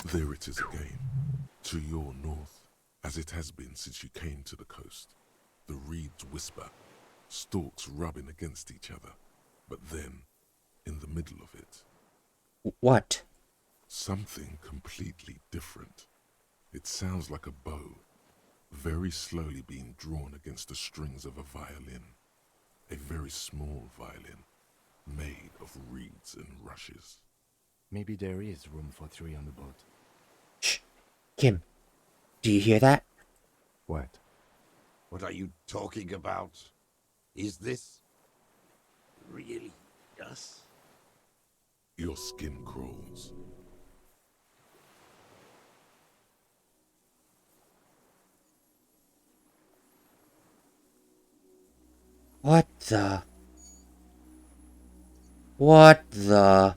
There it is again, to your north, as it has been since you came to the coast. The reeds whisper, stalks rubbing against each other, but then, in the middle of it, What? something completely different. It sounds like a bow, very slowly being drawn against the strings of a violin. A very small violin, made of reeds and rushes. Maybe there is room for 3 on the boat. Shh. Kim, do you hear that? What? What are you talking about? Is this really us? Your skin crawls. What the? What the?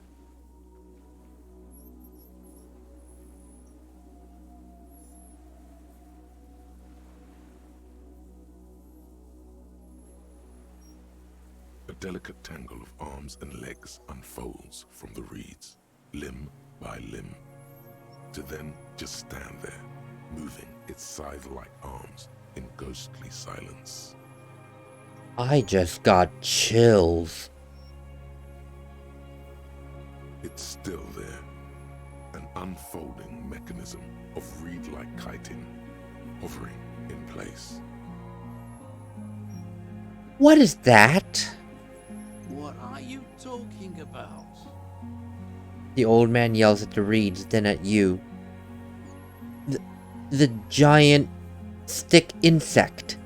A delicate tangle of arms and legs unfolds from the reeds, limb by limb, to then just stand there, moving its scythe-like arms in ghostly silence. I just got chills. It's still there, an unfolding mechanism of reed-like chitin, hovering in place. What is that? What are you talking about? The old man yells at the reeds, then at you. The giant stick insect.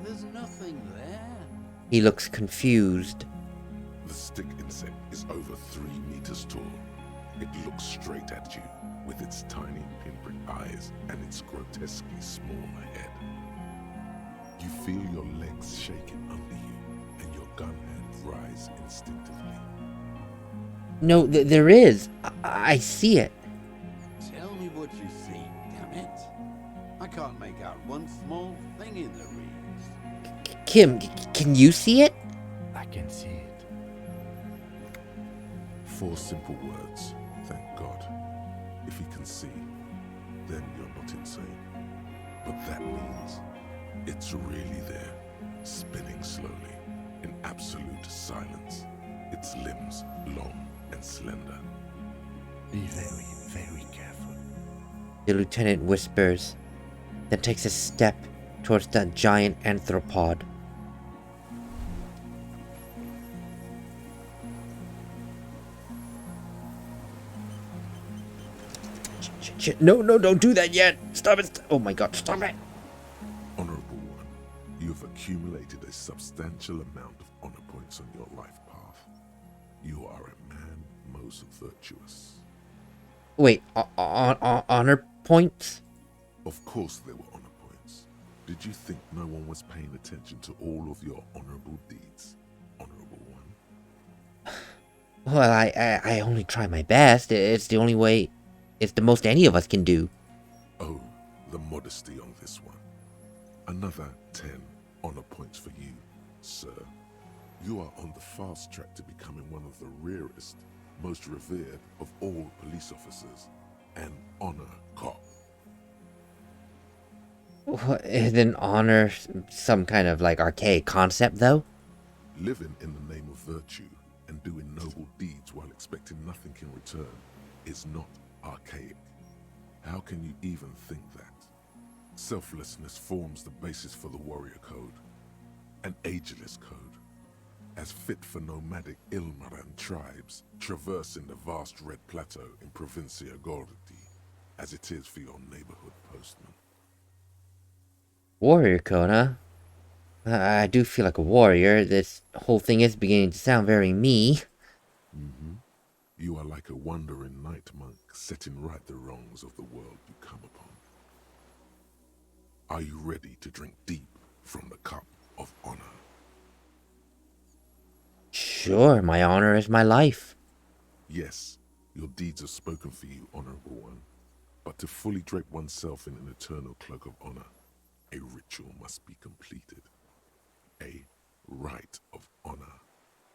There's nothing there. He looks confused. The stick insect is over 3 meters tall. It looks straight at you with its tiny pinprick eyes and its grotesquely small head. You feel your legs shaking under you and your gun hand rise instinctively. No, there is. I see it. Tell me what you see, damn it. I can't make out one small thing in the reeds. Kim, can you see it? I can see it. 4 simple words, thank God. If he can see, then you're not insane. But that means it's really there, spinning slowly, in absolute silence, its limbs long and slender. Be very, very careful. The lieutenant whispers, then takes a step towards the giant arthropod. No, don't do that yet! Stop it! Oh my god, stop it! Honorable one, you have accumulated a substantial amount of honor points on your life path. You are a man most virtuous. Wait, honor points? Of course there were honor points. Did you think no one was paying attention to all of your honorable deeds, honorable one? Well, I only try my best. It's the only way. It's the most any of us can do. Oh, the modesty on this one. Another 10 honor points for you, sir. You are on the fast track to becoming one of the rarest, most revered of all police officers, an honor cop. Isn't honor some kind of like archaic concept, though? Living in the name of virtue and doing noble deeds while expecting nothing in return is not archaic. How can you even think that? Selflessness forms the basis for the warrior code, an ageless code, as fit for nomadic Ilmaran tribes traversing the vast red plateau in Provincia Gordi, as it is for your neighborhood postman. Warrior code, huh? I do feel like a warrior. This whole thing is beginning to sound very me. You are like a wandering night monk setting right the wrongs of the world you come upon. Are you ready to drink deep from the cup of honor? Sure, my honor is my life. Yes, your deeds have spoken for you, honorable one. But to fully drape oneself in an eternal cloak of honor, a ritual must be completed. A rite of honor.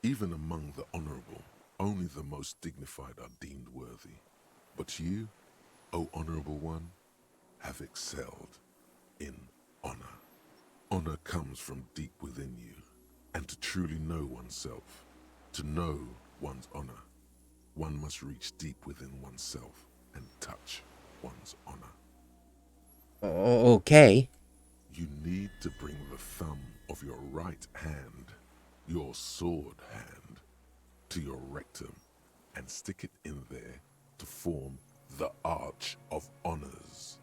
Even among the honorable, only the most dignified are deemed worthy. But you O honorable one, have excelled in honor. Honor comes from deep within you, and to truly know oneself, to know one's honor, one must reach deep within oneself and touch one's honor. Okay. You need to bring the thumb of your right hand, your sword hand, to your rectum and stick it in there to form the Arch of Honors.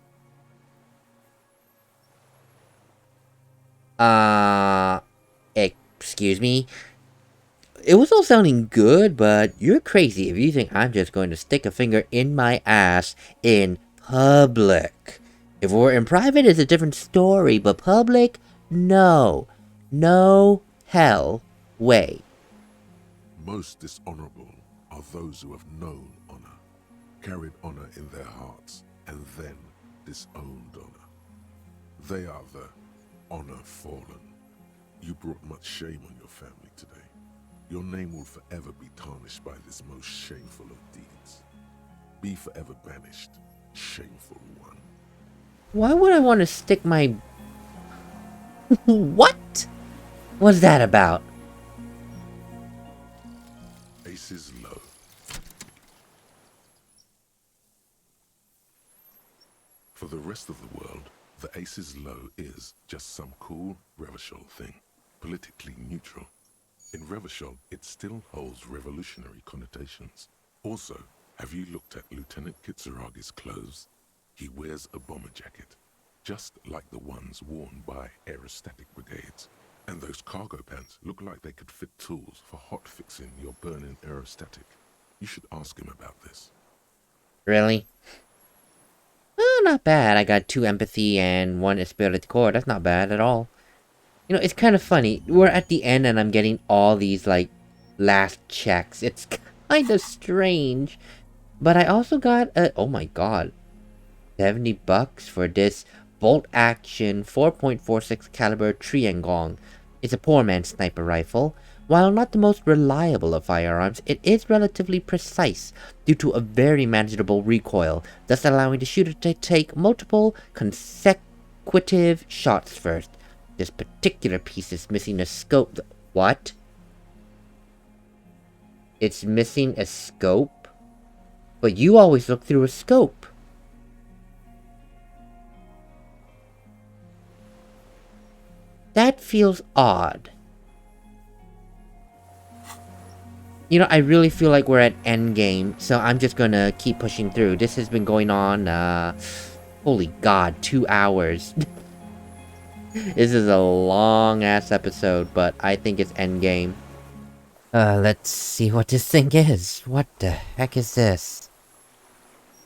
Excuse me? It was all sounding good, but you're crazy if you think I'm just going to stick a finger in my ass in public. If we're in private, it's a different story, but public? No. No hell way. Most dishonorable are those who have known honor, carried honor in their hearts, and then disowned honor. They are the honor fallen. You brought much shame on your family today. Your name will forever be tarnished by this most shameful of deeds. Be forever banished, shameful one. Why would I want to stick my... What was that about? Aces low. For the rest of the world, the aces low is just some cool Revachol thing, politically neutral. In Revachol, it still holds revolutionary connotations. Also, have you looked at Lieutenant Kitsuragi's clothes? He wears a bomber jacket, just like the ones worn by aerostatic brigades. And those cargo pants look like they could fit tools for hot fixing your burning aerostatic. You should ask him about this. Really? Oh, not bad. I got 2 empathy and 1 esprit corps. That's not bad at all. You know, it's kind of funny. We're at the end and I'm getting all these, like, last checks. It's kind of strange. But I also got a... Oh my god. $70 for this bolt-action 4.46 caliber Triangong. It's a poor man's sniper rifle. While not the most reliable of firearms, it is relatively precise due to a very manageable recoil, thus allowing the shooter to take multiple consecutive shots first. This particular piece is missing a scope. What? It's missing a scope? But you always look through a scope. That feels odd. You know, I really feel like we're at endgame, so I'm just gonna keep pushing through. This has been going on, holy god, 2 hours. This is a long-ass episode, but I think it's endgame. Let's see what this thing is. What the heck is this?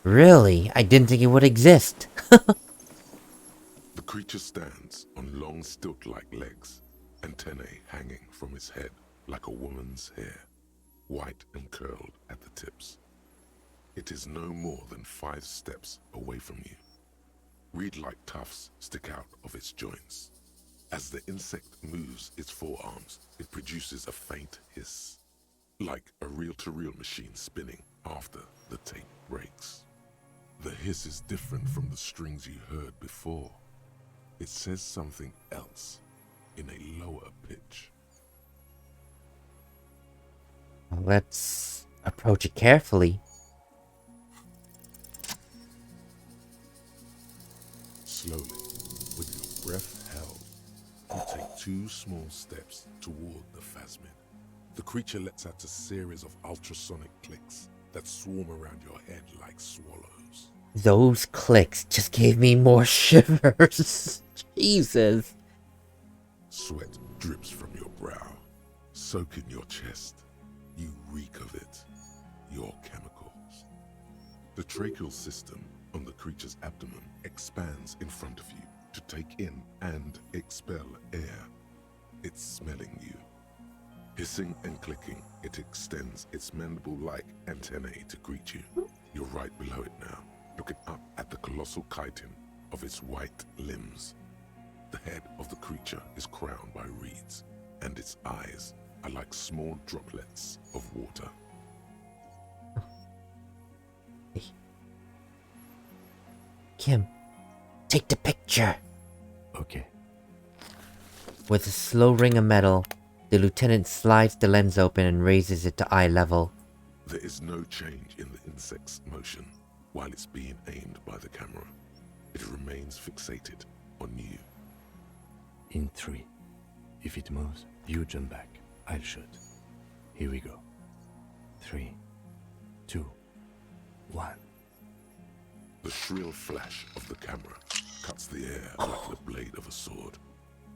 Really? I didn't think it would exist. The creature stands on long stilt-like legs, antennae hanging from its head like a woman's hair, white and curled at the tips. It is no more than 5 steps away from you. Reed-like tufts stick out of its joints. As the insect moves its forearms, it produces a faint hiss, like a reel-to-reel machine spinning after the tape breaks. The hiss is different from the strings you heard before. It says something else in a lower pitch. Let's approach it carefully. Slowly, with your breath held, you take 2 small steps toward the Phasmid. The creature lets out a series of ultrasonic clicks that swarm around your head like swallows. Those clicks just gave me more shivers. Jesus. Sweat drips from your brow, soaking your chest. You reek of it, your chemicals. The tracheal system on the creature's abdomen expands in front of you to take in and expel air. It's smelling you. Hissing and clicking, it extends its mandible-like antennae to greet you. You're right below it now, looking up at the colossal chitin of its white limbs. The head of the creature is crowned by reeds, and its eyes are like small droplets of water. Kim, take the picture. Okay. With a slow ring of metal, the lieutenant slides the lens open and raises it to eye level. There is no change in the insect's motion while it's being aimed by the camera. It remains fixated on you. In 3. If it moves, you jump back. I'll shoot. Here we go. 3, 2, 1. The shrill flash of the camera cuts the air like the blade of a sword.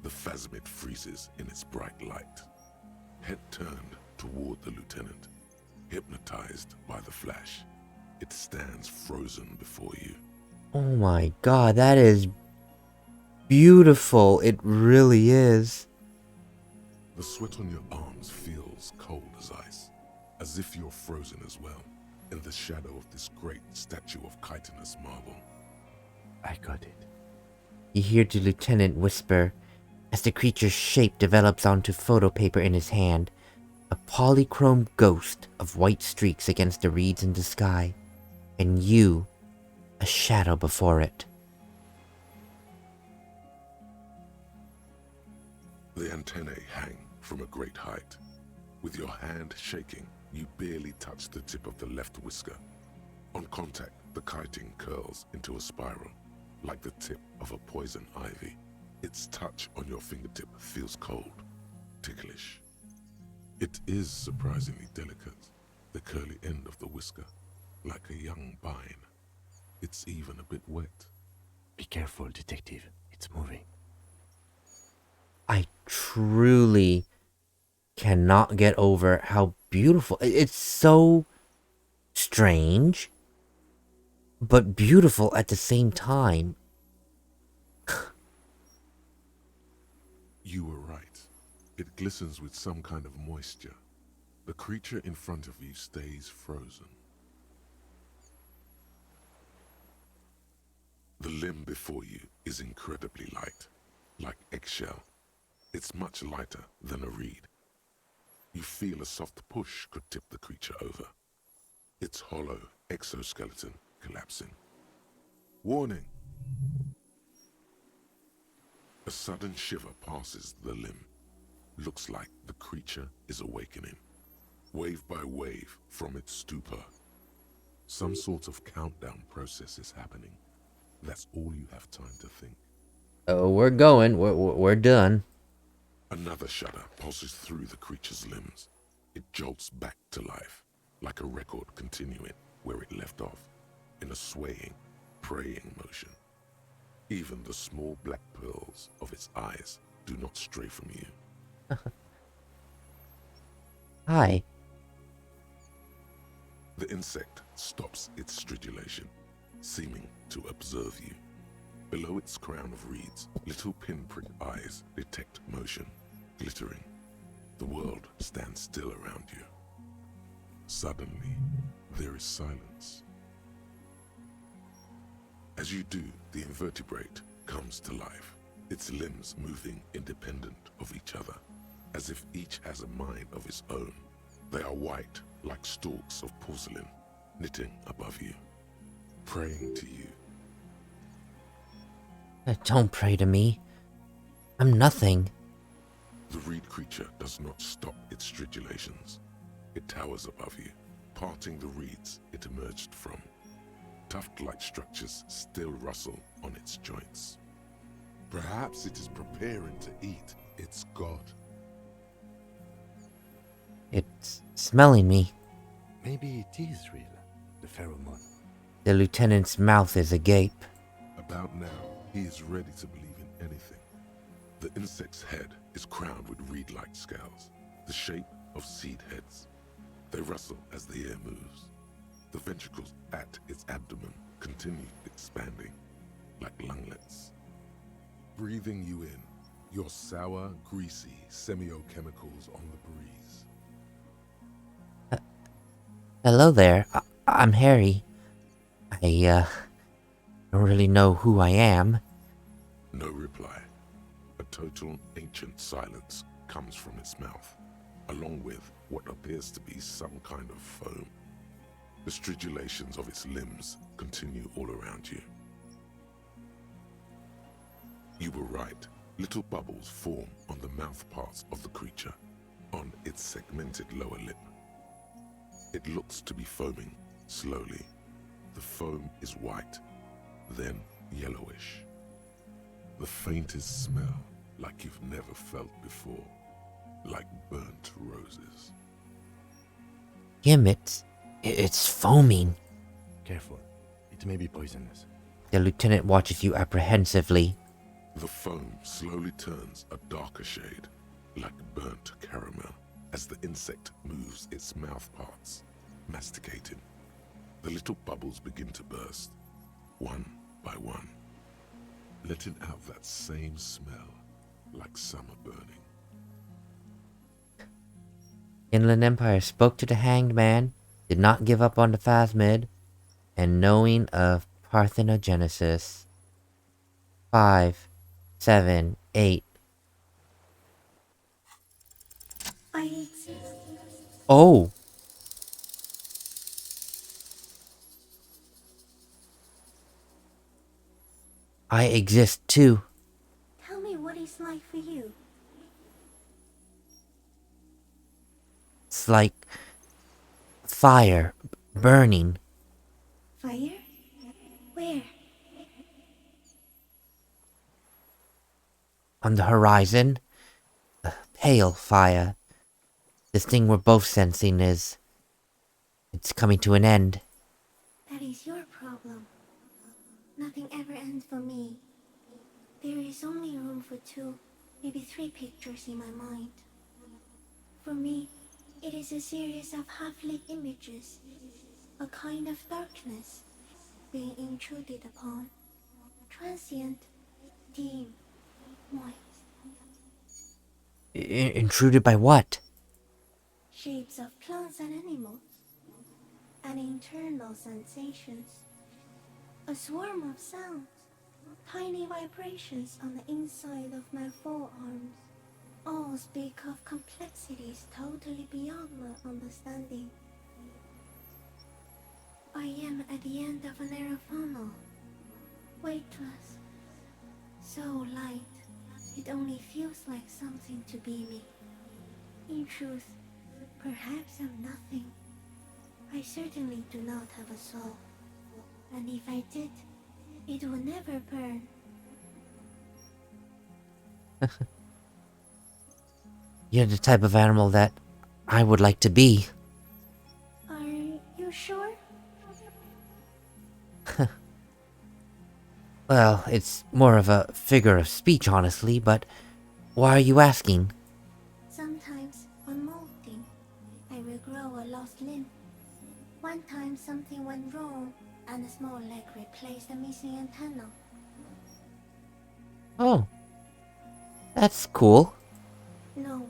The Phasmid freezes in its bright light. Head turned toward the lieutenant, hypnotized by the flash. It stands frozen before you. Oh my god, that is beautiful. It really is. The sweat on your arms feels cold as ice, as if you're frozen as well, in the shadow of this great statue of chitinous marble. I got it. You hear the lieutenant whisper as the creature's shape develops onto photo paper in his hand, a polychrome ghost of white streaks against the reeds in the sky, and you, a shadow before it. The antennae hang from a great height. With your hand shaking, you barely touch the tip of the left whisker. On contact, the chitin curls into a spiral, like the tip of a poison ivy. Its touch on your fingertip feels cold, ticklish. It is surprisingly delicate, the curly end of the whisker, like a young vine. It's even a bit wet. Be careful, detective. It's moving. I truly cannot get over how beautiful. It's so strange, but beautiful at the same time. You were right. It glistens with some kind of moisture. The creature in front of you stays frozen. The limb before you is incredibly light, like eggshell. It's much lighter than a reed. You feel a soft push could tip the creature over. Its hollow exoskeleton collapsing. Warning! A sudden shiver passes the limb. Looks like the creature is awakening, wave by wave from its stupor. Some sort of countdown process is happening. That's all you have time to think. Oh, we're going. We're done. Another shudder pulses through the creature's limbs. It jolts back to life, like a record continuing where it left off, in a swaying, praying motion. Even the small black pearls of its eyes do not stray from you. Hi. The insect stops its stridulation, seeming to observe you. Below its crown of reeds, little pinprick eyes detect motion, glittering. The world stands still around you. Suddenly, there is silence. As you do, the invertebrate comes to life, its limbs moving independent of each other, as if each has a mind of its own. They are white, like stalks of porcelain, knitting above you, praying to you. Don't pray to me. I'm nothing. The reed creature does not stop its stridulations. It towers above you, parting the reeds it emerged from. Tuft-like structures still rustle on its joints. Perhaps it is preparing to eat its god. It's smelling me. Maybe it is real. The pheromone. The lieutenant's mouth is agape. About now, he is ready to believe in anything. The insect's head is crowned with reed-like scales, the shape of seed heads. They rustle as the air moves. The ventricles at its abdomen continue expanding, like lunglets. Breathing you in, your sour, greasy semiochemicals on the breeze. Hello there. I'm Harry. I don't really know who I am. No reply. A total ancient silence comes from its mouth, along with what appears to be some kind of foam. The stridulations of its limbs continue all around you. You were right. Little bubbles form on the mouth parts of the creature, on its segmented lower lip. It looks to be foaming, slowly. The foam is white, then yellowish. The faintest smell, like you've never felt before, like burnt roses. Him, it's foaming. Careful. It may be poisonous. The lieutenant watches you apprehensively. The foam slowly turns a darker shade, like burnt caramel, as the insect moves its mouth parts, masticating. The little bubbles begin to burst, one by one, letting out that same smell, like summer burning. Inland Empire spoke to the hanged man, did not give up on the Phasmid, and knowing of parthenogenesis. 5, 7, 8. I exist. Oh! I exist too. Tell me what it's like for you. It's like fire burning. Fire? Where? On the horizon, a pale fire. This thing we're both sensing it's coming to an end. That is your problem. Nothing ever ends for me. There is only room for 2, maybe 3 pictures in my mind. For me, it is a series of half-lit images, a kind of darkness being intruded upon, transient, dim, moist. Intruded by what? Shapes of plants and animals, and internal sensations. A swarm of sounds, tiny vibrations on the inside of my forearms. All speak of complexities totally beyond my understanding. I am at the end of a narrow funnel, weightless, so light it only feels like something to be me. In truth, perhaps I'm nothing. I certainly do not have a soul, and if I did, it would never burn. You're the type of animal that I would like to be. Are you sure? Well, it's more of a figure of speech, honestly, but why are you asking? Sometimes, when molting, I regrow a lost limb. One time something went wrong, and a small leg replaced a missing antenna. Oh. That's cool. No,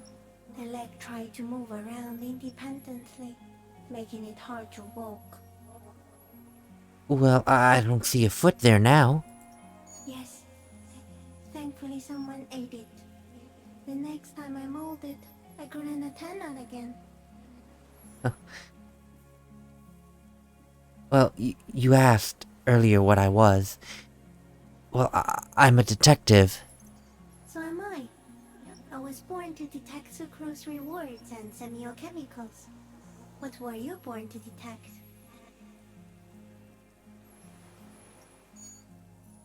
the leg tried to move around independently, making it hard to walk. Well, I don't see a foot there now. Yes, thankfully someone ate it. The next time I molded, I grew an antenna again. Well, you asked earlier what I was. Well, I'm a detective. So am I. I was born to detect sucrose rewards and semiochemicals. What were you born to detect?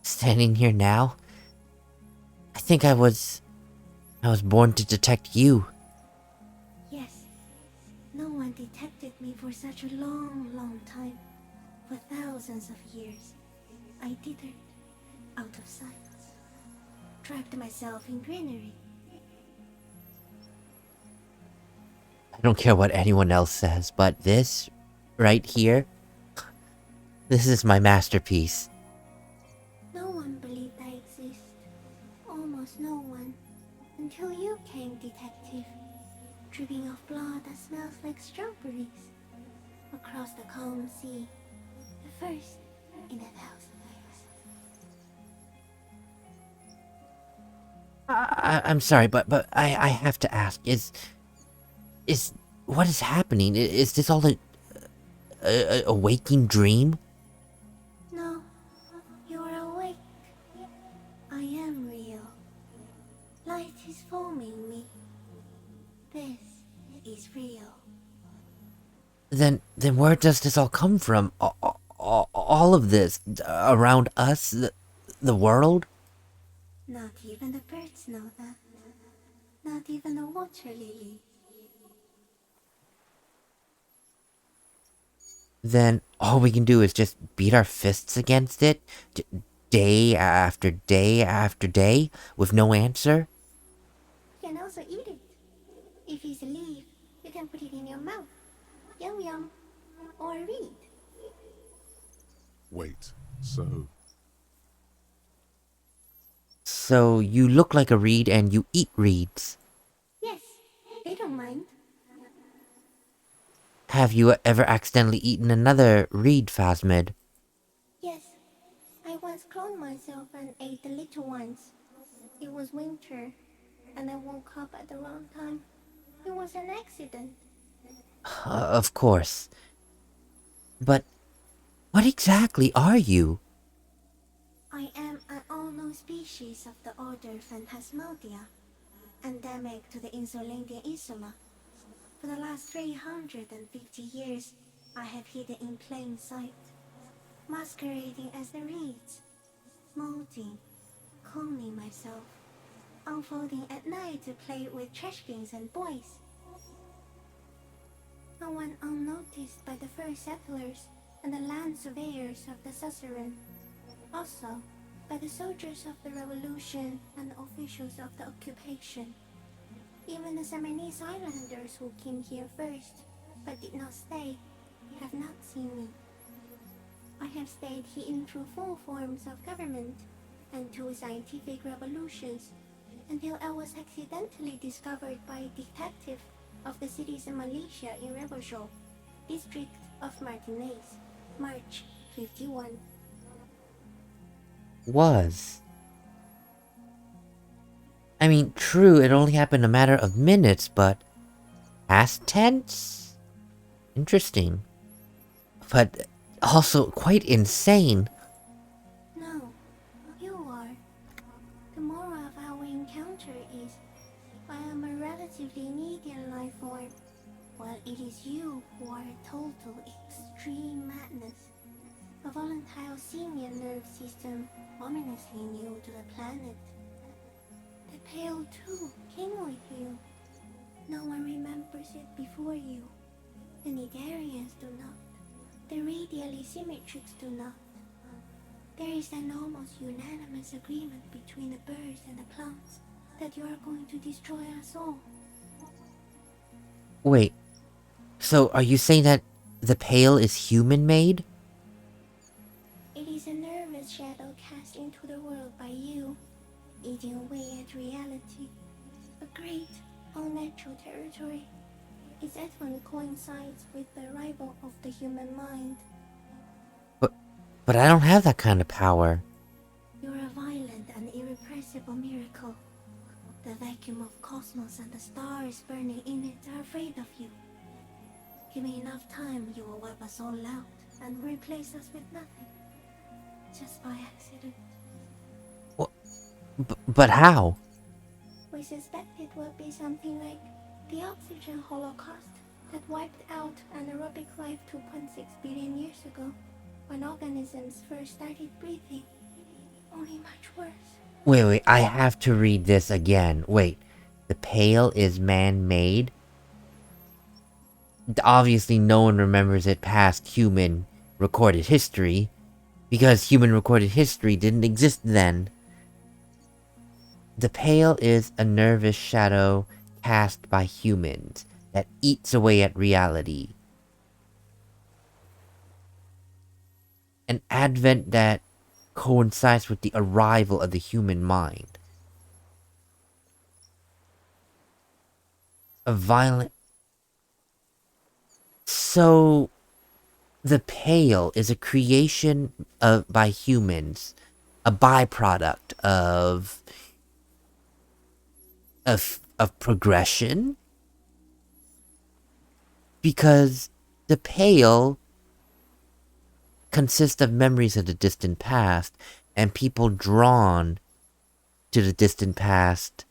Standing here now, I think I was born to detect you. Yes. No one detected me for such a long, long time. For thousands of years. I dithered, out of sight. Trapped myself in greenery. I don't care what anyone else says, but this, right here, this is my masterpiece. No one believed I exist. Almost no one. Until you came, detective. Dripping off blood that smells like strawberries. Across the calm sea. The first in 1,000 years. I'm sorry, but I have to ask, is what is happening? Is this all a waking dream? No, you're awake. I am real. harming me. This is real. Then where does this all come from? All of this around us, the world? Not even the birds know that. Not even the water lily. Then all we can do is just beat our fists against it, day after day after day, with no answer? You can also eat it. If it's a leaf, you can put it in your mouth. Yum yum. Or read. Wait, so So you look like a reed and you eat reeds. Yes, they don't mind. Have you ever accidentally eaten another reed, Phasmid? Yes, I once cloned myself and ate the little ones. It was winter, and I woke up at the wrong time. It was an accident. Of course. But what exactly are you? I am an unknown species of the order Phantasmodia, endemic to the Insulindian Insula. For the last 350 years, I have hidden in plain sight, masquerading as the reeds, molding, cloning myself, unfolding at night to play with trash bins and boys. I went unnoticed by the first settlers and the land surveyors of the suzerain, also by the soldiers of the revolution and the officials of the occupation. Even the Seminoles Islanders who came here first, but did not stay, have not seen me. I have stayed hidden through 4 forms of government and 2 scientific revolutions, until I was accidentally discovered by a detective of the citizen militia in Rebelshaw, district of Martinez, March 51. Was. I mean, true, it only happened a matter of minutes, but past tense? Interesting. But also quite insane. No, you are. The moral of our encounter is, I am a relatively medium life form, while it is you who are a total extreme madness. A volatile simian nerve system ominously new to the planet. The Pale too came with you. No one remembers it before you. The Nidarians do not. The radially symmetrics do not. There is an almost unanimous agreement between the birds and the plants that you are going to destroy us all. Wait, so are you saying that the Pale is human-made? It is a nervous shadow cast into the world by you, eating away at reality. A great, unnatural territory. Its advent coincides with the arrival of the human mind. But I don't have that kind of power. You're a violent and irrepressible miracle. The vacuum of cosmos and the stars burning in it are afraid of you. Give me enough time, you will wipe us all out and replace us with nothing. Just by accident. But how? We suspect it will be something like the oxygen holocaust that wiped out anaerobic life 2.6 billion years ago, when organisms first started breathing. Only much worse. Wait, I have to read this again. Wait, the Pale is man-made? Obviously no one remembers it past human recorded history, because human recorded history didn't exist then. The Pale is a nervous shadow cast by humans that eats away at reality. An advent that coincides with the arrival of the human mind. A violent... So... the Pale is a creation by humans, a byproduct of progression? Because the Pale consists of memories of the distant past, and people drawn to the distant past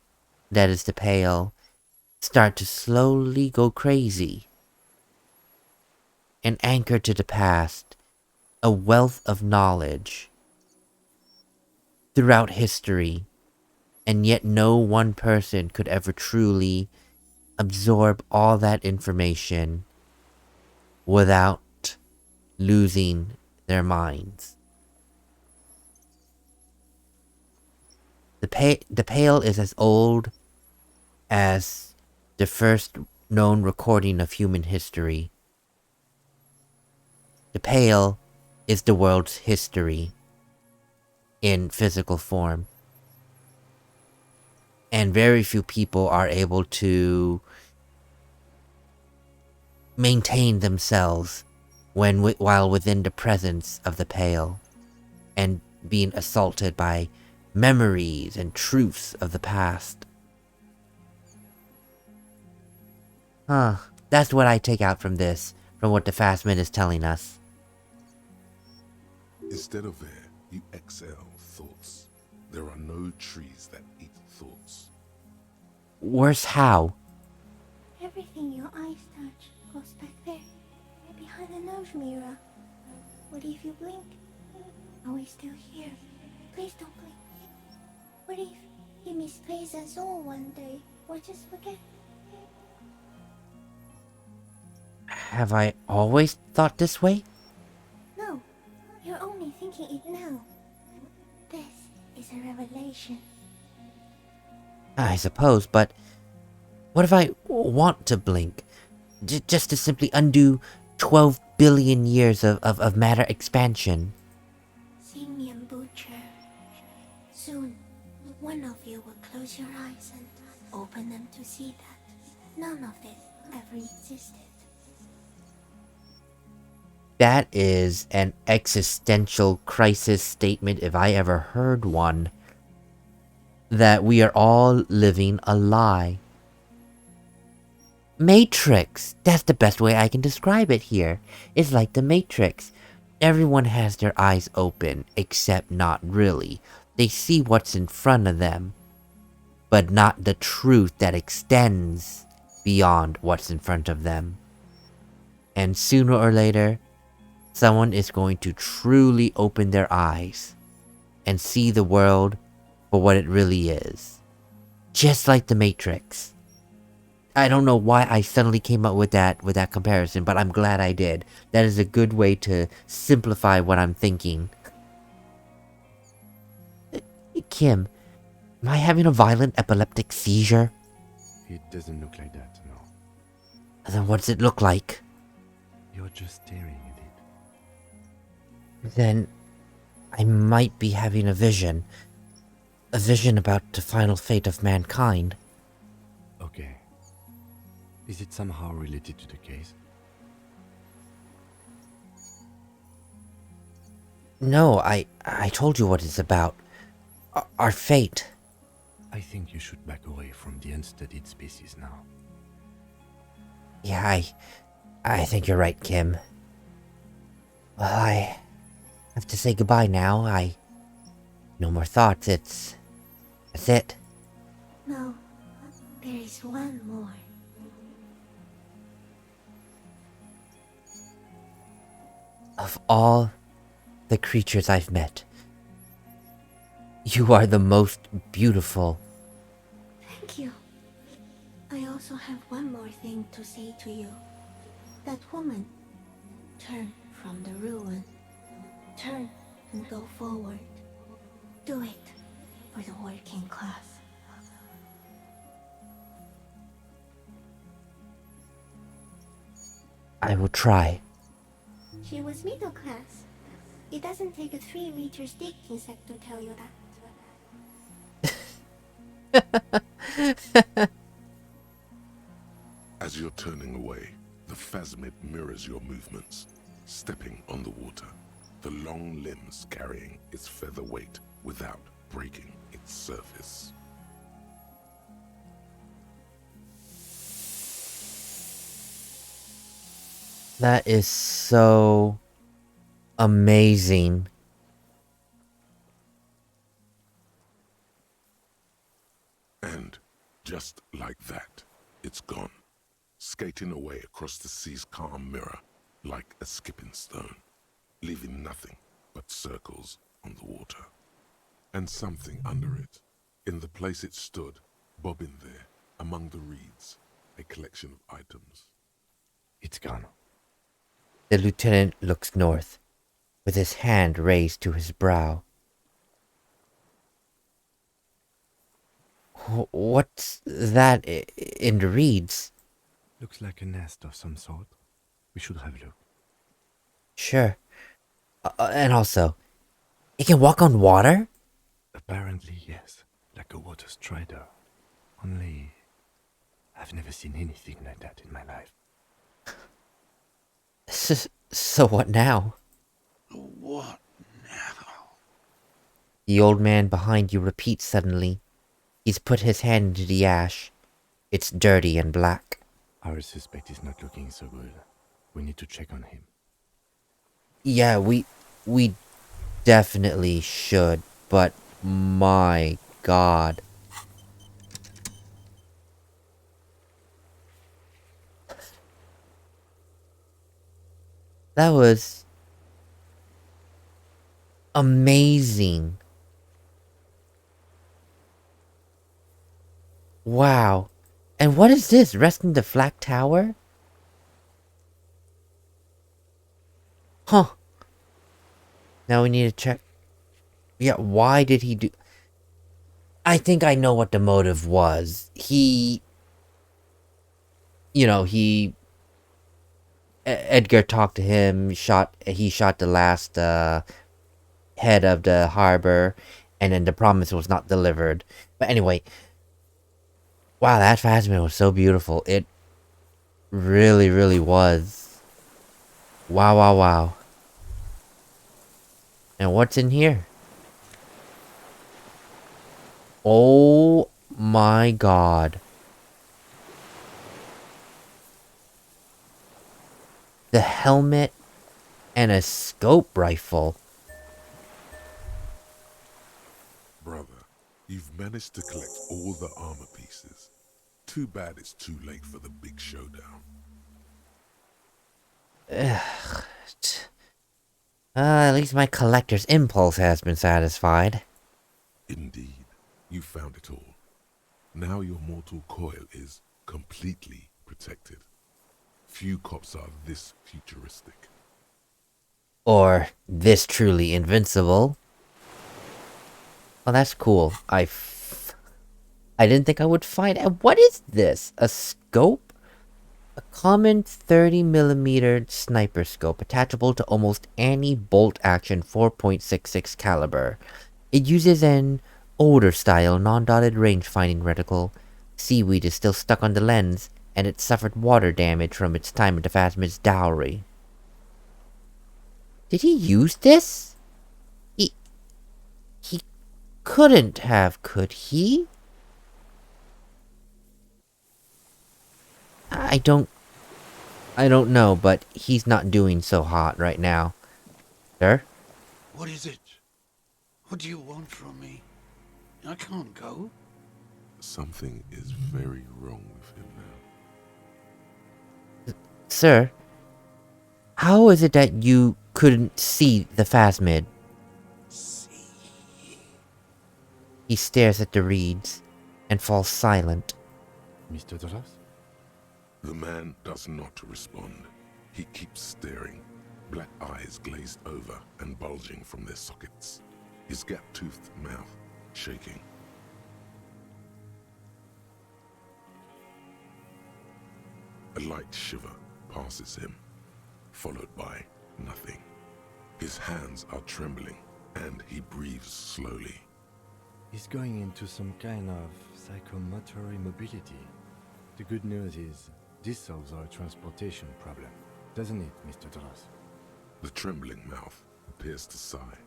that is the Pale, start to slowly go crazy. An anchor to the past, a wealth of knowledge throughout history, and yet no one person could ever truly absorb all that information without losing their minds. The Pale is as old as the first known recording of human history. The Pale is the world's history in physical form. And very few people are able to maintain themselves while within the presence of the Pale and being assaulted by memories and truths of the past. That's what I take out from this, from what the Phasmid is telling us. Instead of air, you exhale thoughts. There are no trees that eat thoughts. Worse how? Everything your eyes touch goes back there, behind the nose mirror. What if you blink? Are we still here? Please don't blink. What if you misplace us all one day, or just forget? Have I always thought this way? No, you're only thinking it now. This is a revelation. I suppose, but what if I want to blink? Just to simply undo 12 billion years of matter expansion. Simian Butcher. Soon, one of you will close your eyes and open them to see that none of this ever existed. That is an existential crisis statement if I ever heard one. That we are all living a lie. Matrix! That's the best way I can describe it here. It's like the Matrix. Everyone has their eyes open, except not really. They see what's in front of them, but not the truth that extends beyond what's in front of them. And sooner or later, someone is going to truly open their eyes and see the world for what it really is. Just like the Matrix. I don't know why I suddenly came up with that comparison, but I'm glad I did. That is a good way to simplify what I'm thinking. Kim, am I having a violent epileptic seizure? It doesn't look like that, no. Then what does it look like? You're just staring at it. Then I might be having a vision. A vision about the final fate of mankind. Okay. Is it somehow related to the case? No, I told you what it's about. Our fate. I think you should back away from the unstudied species now. Yeah, I think you're right, Kim. Well, I have to say goodbye now. No more thoughts, that's it. No, there is one more. Of all the creatures I've met, you are the most beautiful. Thank you. I also have one more thing to say to you. That woman, turn from the ruin. Turn and go forward. Do it for the working class. I will try. She was middle class. It doesn't take a 3-meter stick insect to tell you that. As you're turning away, the Phasmid mirrors your movements, stepping on the water, the long limbs carrying its feather weight without breaking its surface. That is so amazing. And Just like that, it's gone, skating away across the sea's calm mirror like a skipping stone, leaving nothing but circles on the water. And something under it, in the place it stood, bobbing there, among the reeds, a collection of items. It's gone. The lieutenant looks north, with his hand raised to his brow. What's that in the reeds? Looks like a nest of some sort. We should have a look. Sure. And also, it can walk on water? Apparently, yes. Like a water strider. Only, I've never seen anything like that in my life. So what now? What now? The old man behind you repeats suddenly. He's put his hand into the ash. It's dirty and black. Our suspect is not looking so good. We need to check on him. Yeah, we definitely should, but my God. That was amazing. Wow. And what is this? Resting the flak tower? Huh. Now we need to check. Yeah, why did he do... I think I know what the motive was. He... Edgar talked to him, he shot the last head of the harbor, and then the promise was not delivered. But anyway, wow, that Phasmid was so beautiful. It really, really was. Wow, wow, wow. And what's in here? Oh my God. The helmet and a scope rifle. Brother, you've managed to collect all the armor pieces. Too bad it's too late for the big showdown. At least my collector's impulse has been satisfied. Indeed, you found it all. Now your mortal coil is completely protected. Few cops are this futuristic. Or this truly invincible. Well, that's cool. I didn't think I would find... What is this? A scope? A common 30mm sniper scope attachable to almost any bolt-action 4.66 caliber. It uses an older-style non-dotted range-finding reticle. Seaweed is still stuck on the lens, and it suffered water damage from its time at the Phasmid's dowry. Did he use this? He couldn't have, could he? I don't know, but he's not doing so hot right now. Sir? What is it? What do you want from me? I can't go. Something is very wrong with him now. Sir? How is it that you couldn't see the Phasmid? See. He stares at the reeds and falls silent. Mr. Doras? The man does not respond. He keeps staring, black eyes glazed over and bulging from their sockets, his gap-toothed mouth shaking. A light shiver passes him, followed by nothing. His hands are trembling, and he breathes slowly. He's going into some kind of psychomotor immobility. The good news is, this solves our transportation problem, doesn't it, Mr. Doras? The trembling mouth appears to sigh.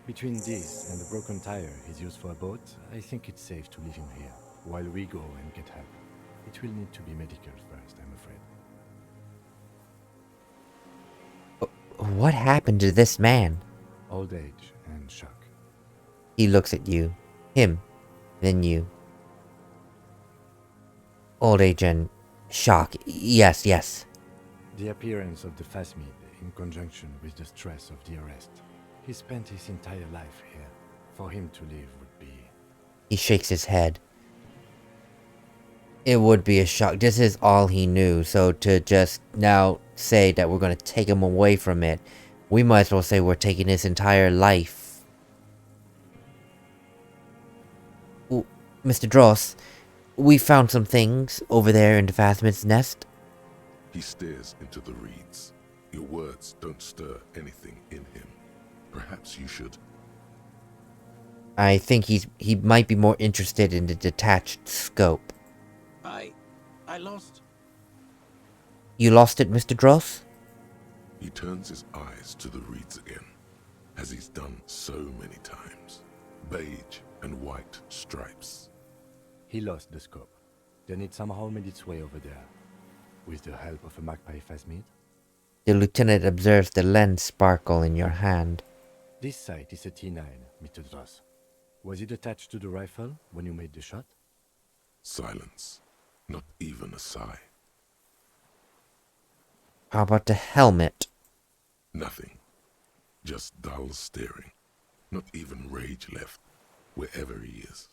Between this and the broken tire he's used for a boat, I think it's safe to leave him here, while we go and get help. It will need to be medical first, I'm afraid. What happened to this man? Old age and shock. He looks at you. Him. Then you. Old age and shock. Yes, yes. The appearance of the Phasmid in conjunction with the stress of the arrest. He spent his entire life here. For him to leave would be... He shakes his head. It would be a shock. This is all he knew, so to just now say that we're going to take him away from it, we might as well say we're taking his entire life. Ooh, Mr. Dross, we found some things over there in the Phasmid's nest. He stares into the reeds. Your words don't stir anything in him. Perhaps you should. I think he might be more interested in the detached scope. I lost. You lost it, Mr. Dross? He turns his eyes to the reeds again, as he's done so many times. Beige and white stripes. He lost the scope. Then it somehow made its way over there. With the help of a magpie Phasmid. The lieutenant observes the lens sparkle in your hand. This sight is a T9, Mr. Dross. Was it attached to the rifle when you made the shot? Silence. Not even a sigh. How about the helmet? Nothing. Just dull staring. Not even rage left, wherever he is.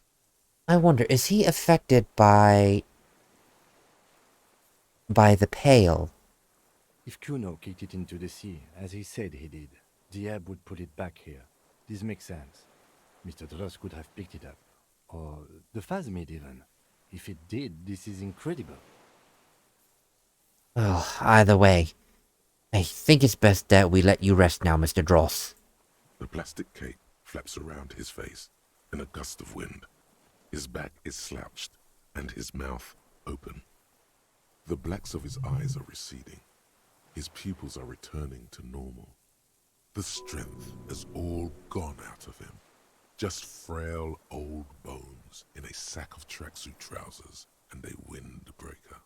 I wonder, is he affected by the pail? If Kuno kicked it into the sea, as he said he did, the ebb would put it back here. This makes sense. Mr. Dross could have picked it up. Or the Phasmid even. If it did, this is incredible. Oh, either way, I think it's best that we let you rest now, Mr. Dross. The plastic cape flaps around his face in a gust of wind. His back is slouched and his mouth open. The blacks of his eyes are receding. His pupils are returning to normal. The strength has all gone out of him. Just frail old bones in a sack of tracksuit trousers and a windbreaker.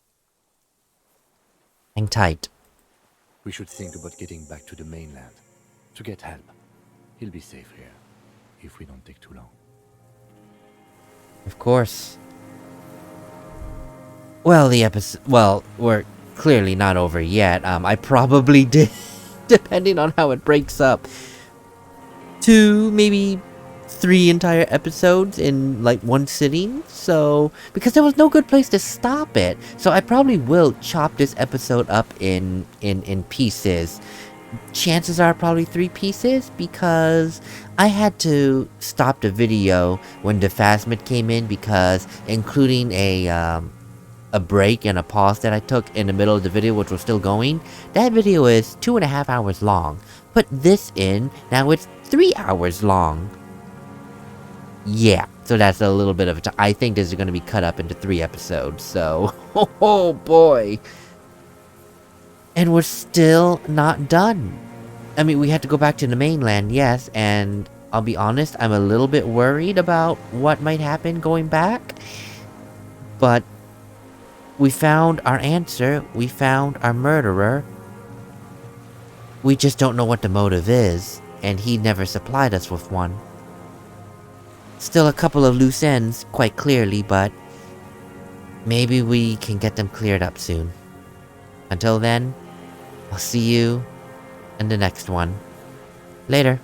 Hang tight. We should think about getting back to the mainland. To get help. He'll be safe here. If we don't take too long. Of course. Well, we're clearly not over yet. I probably did, depending on how it breaks up, 2, maybe 3 entire episodes in like one sitting. So, because there was no good place to stop it. So I probably will chop this episode up in pieces. Chances are probably 3 pieces, because I had to stop the video when the Phasmid came in, because including a break and a pause that I took in the middle of the video, which was still going, that video is 2.5 hours long. Put this in, now it's 3 hours long. Yeah, so that's a little bit of a I think this is going to be cut up into 3 episodes, so oh boy. And we're still not done. I mean, we had to go back to the mainland, yes, and I'll be honest, I'm a little bit worried about what might happen going back. But we found our answer. We found our murderer. We just don't know what the motive is, and he never supplied us with one. Still a couple of loose ends, quite clearly, but maybe we can get them cleared up soon. Until then, I'll see you in the next one. Later.